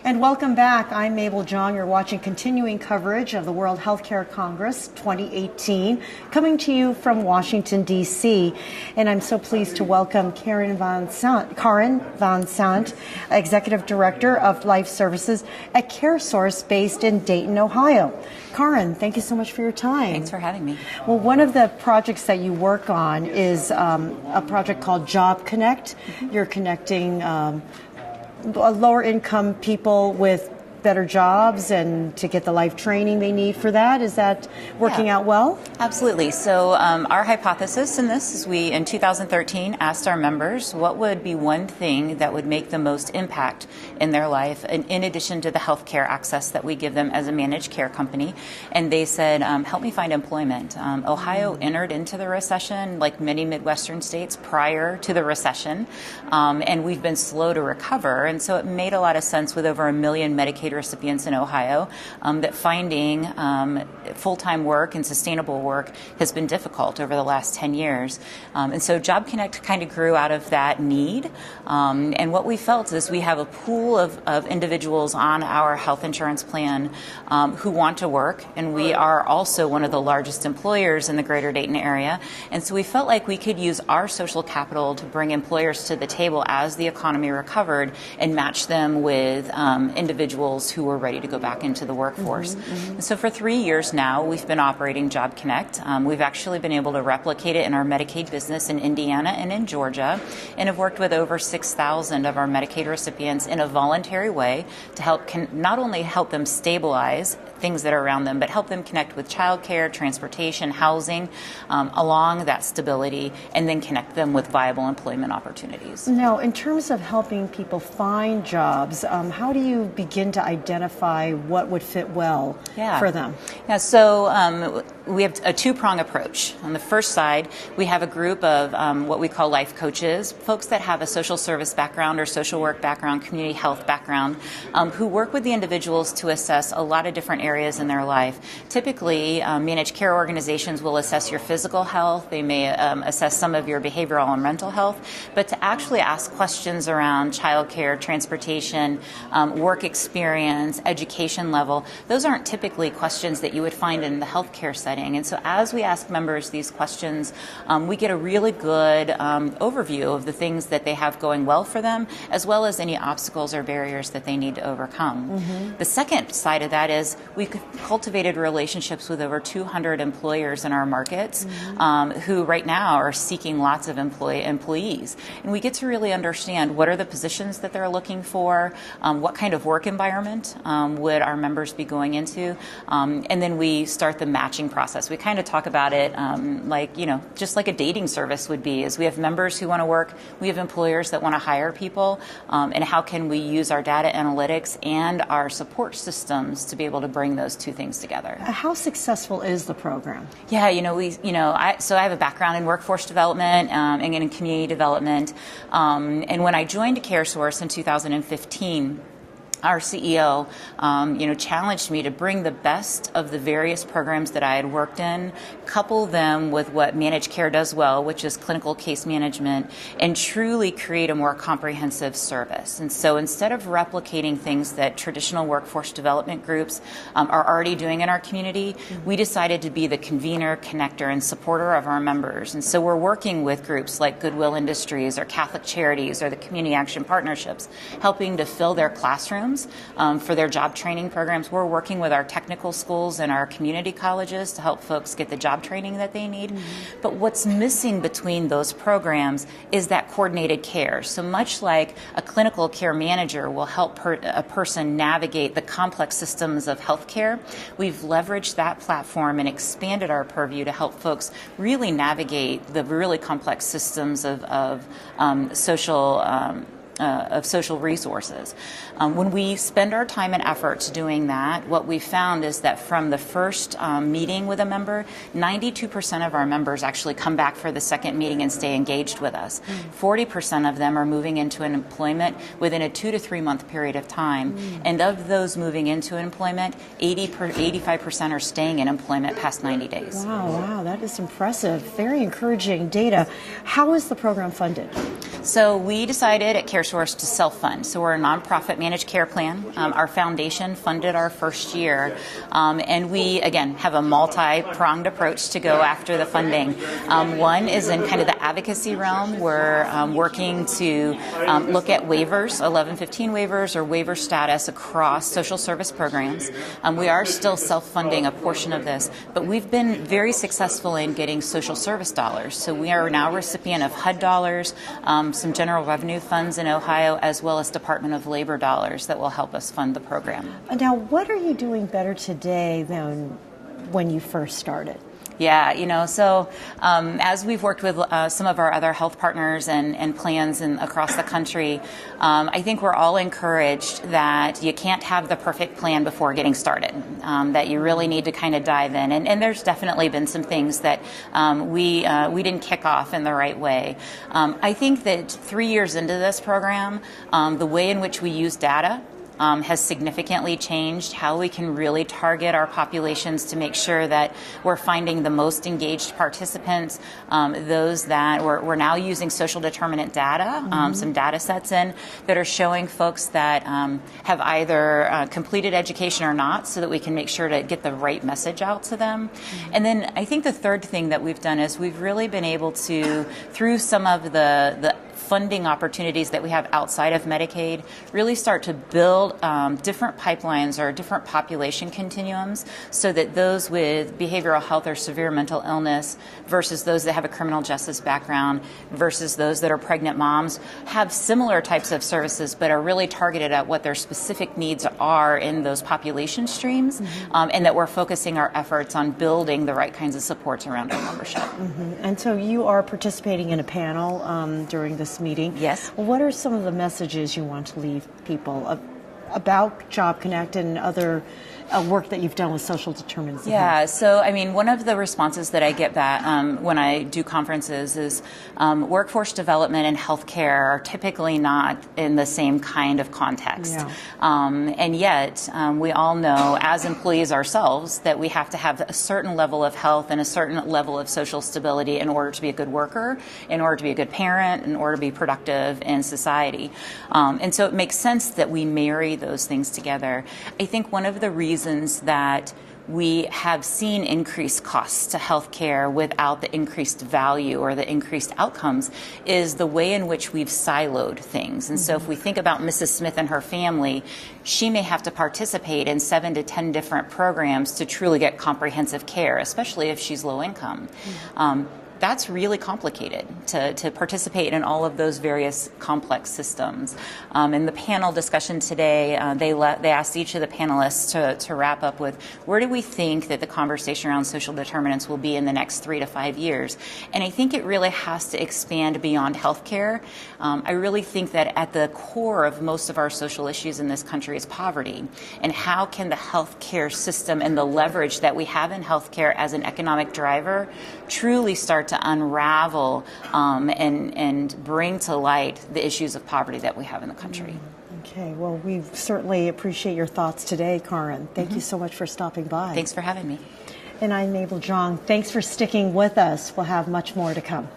And welcome back. I'm Mabel, Jong. You're watching continuing coverage of the World Healthcare Congress 2018, coming to you from Washington, D.C. And I'm so pleased to welcome Karin VanZant, Executive Director of Life Services at CareSource, based in Dayton, Ohio. Karin, thank you so much for your time. Thanks for having me. Well, one of the projects that you work on is a project called Job Connect. You're connecting lower income people with better jobs and to get the life training they need for that. Is that working out well? Absolutely. So our hypothesis in this is we, in 2013, asked our members what would be one thing that would make the most impact in their life, in addition to the health care access that we give them as a managed care company. And they said, help me find employment. Ohio entered into the recession, like many Midwestern states, prior to the recession. And we've been slow to recover. And so it made a lot of sense with over 1 million Medicaid recipients in Ohio that finding full-time work and sustainable work has been difficult over the last 10 years. And so Job Connect kind of grew out of that need. And what we felt is we have a pool of individuals on our health insurance plan who want to work, and we are also one of the largest employers in the greater Dayton area. And so we felt like we could use our social capital to bring employers to the table as the economy recovered and match them with individuals who were ready to go back into the workforce. So for 3 years now, we've been operating Job Connect. We've actually been able to replicate it in our Medicaid business in Indiana and in Georgia, and have worked with over 6,000 of our Medicaid recipients in a voluntary way to help not only help them stabilize things that are around them, but help them connect with childcare, transportation, housing, along that stability, and then connect them with viable employment opportunities. Now, in terms of helping people find jobs, how do you begin to identify what would fit well for them? Yeah, so we have a two-prong approach. On the first side, we have a group of what we call life coaches, folks that have a social service background or social work background, community health background, who work with the individuals to assess a lot of different areas in their life. Typically, managed care organizations will assess your physical health. They may assess some of your behavioral and mental health, but to actually ask questions around childcare, transportation, work experience, education level, those aren't typically questions that you would find in the healthcare setting. And so as we ask members these questions, we get a really good overview of the things that they have going well for them, as well as any obstacles or barriers that they need to overcome. The second side of that is we've cultivated relationships with over 200 employers in our markets who right now are seeking lots of employees. And we get to really understand what are the positions that they're looking for, what kind of work environment would our members be going into, and then we start the matching process. We kind of talk about it like, just like a dating service would be, is we have members who want to work, we have employers that want to hire people, and how can we use our data analytics and our support systems to be able to bring those two things together. How successful is the program? Yeah, so I have a background in workforce development and in community development, and when I joined CareSource in 2015, our CEO, challenged me to bring the best of the various programs that I had worked in, couple them with what managed care does well, which is clinical case management, and truly create a more comprehensive service. And so instead of replicating things that traditional workforce development groups are already doing in our community, we decided to be the convener, connector, and supporter of our members. And so we're working with groups like Goodwill Industries or Catholic Charities or the Community Action Partnerships, helping to fill their classrooms for their job training programs. We're working with our technical schools and our community colleges to help folks get the job training that they need. But what's missing between those programs is that coordinated care. So much like a clinical care manager will help a person navigate the complex systems of healthcare, we've leveraged that platform and expanded our purview to help folks really navigate the really complex systems of social resources. When we spend our time and efforts doing that, what we found is that from the first meeting with a member, 92% of our members actually come back for the second meeting and stay engaged with us. 40% of them are moving into an employment within a 2 to 3 month period of time. And of those moving into employment, 85% are staying in employment past 90 days. Wow, that is impressive. Very encouraging data. How is the program funded? So we decided at CareSource to self-fund. So we're a nonprofit managed care plan. Our foundation funded our first year. And we, again, have a multi-pronged approach to go after the funding. One is in kind of the advocacy realm. We're working to look at waivers, 1115 waivers or waiver status across social service programs. We are still self-funding a portion of this, but we've been very successful in getting social service dollars. So we are now a recipient of HUD dollars, some general revenue funds in Ohio, as well as Department of Labor dollars that will help us fund the program. Now, what are you doing better today than when you first started? Yeah, so as we've worked with some of our other health partners and plans across the country, I think we're all encouraged that you can't have the perfect plan before getting started, that you really need to kind of dive in. And there's definitely been some things that we didn't kick off in the right way. I think that 3 years into this program, the way in which we use data has significantly changed how we can really target our populations to make sure that we're finding the most engaged participants, those that we're now using social determinant data, some data sets in that are showing folks that have either completed education or not, so that we can make sure to get the right message out to them. And then I think the third thing that we've done is we've really been able to, through some of the funding opportunities that we have outside of Medicaid, really start to build different pipelines or different population continuums so that those with behavioral health or severe mental illness versus those that have a criminal justice background versus those that are pregnant moms have similar types of services but are really targeted at what their specific needs are in those population streams, and that we're focusing our efforts on building the right kinds of supports around our membership. And so you are participating in a panel during this meeting. Yes. What are some of the messages you want to leave people about Job Connect and other work that you've done with social determinants of health? Yeah, so I mean, one of the responses that I get back when I do conferences is workforce development and healthcare are typically not in the same kind of context. Yeah. And yet, we all know as employees ourselves that we have to have a certain level of health and a certain level of social stability in order to be a good worker, in order to be a good parent, in order to be productive in society. And so it makes sense that we marry those things together. I think one of the reasons that we have seen increased costs to healthcare without the increased value or the increased outcomes is the way in which we've siloed things. And so if we think about Mrs. Smith and her family, she may have to participate in 7 to 10 different programs to truly get comprehensive care, especially if she's low income. That's really complicated to participate in all of those various complex systems. In the panel discussion today, they asked each of the panelists to wrap up with where do we think that the conversation around social determinants will be in the next 3 to 5 years. And I think it really has to expand beyond healthcare. I really think that at the core of most of our social issues in this country is poverty. And how can the healthcare system and the leverage that we have in healthcare as an economic driver truly start to unravel and bring to light the issues of poverty that we have in the country. Okay, well, we certainly appreciate your thoughts today, Karin. Thank you so much for stopping by. Thanks for having me. And I'm Mabel Jong. Thanks for sticking with us. We'll have much more to come.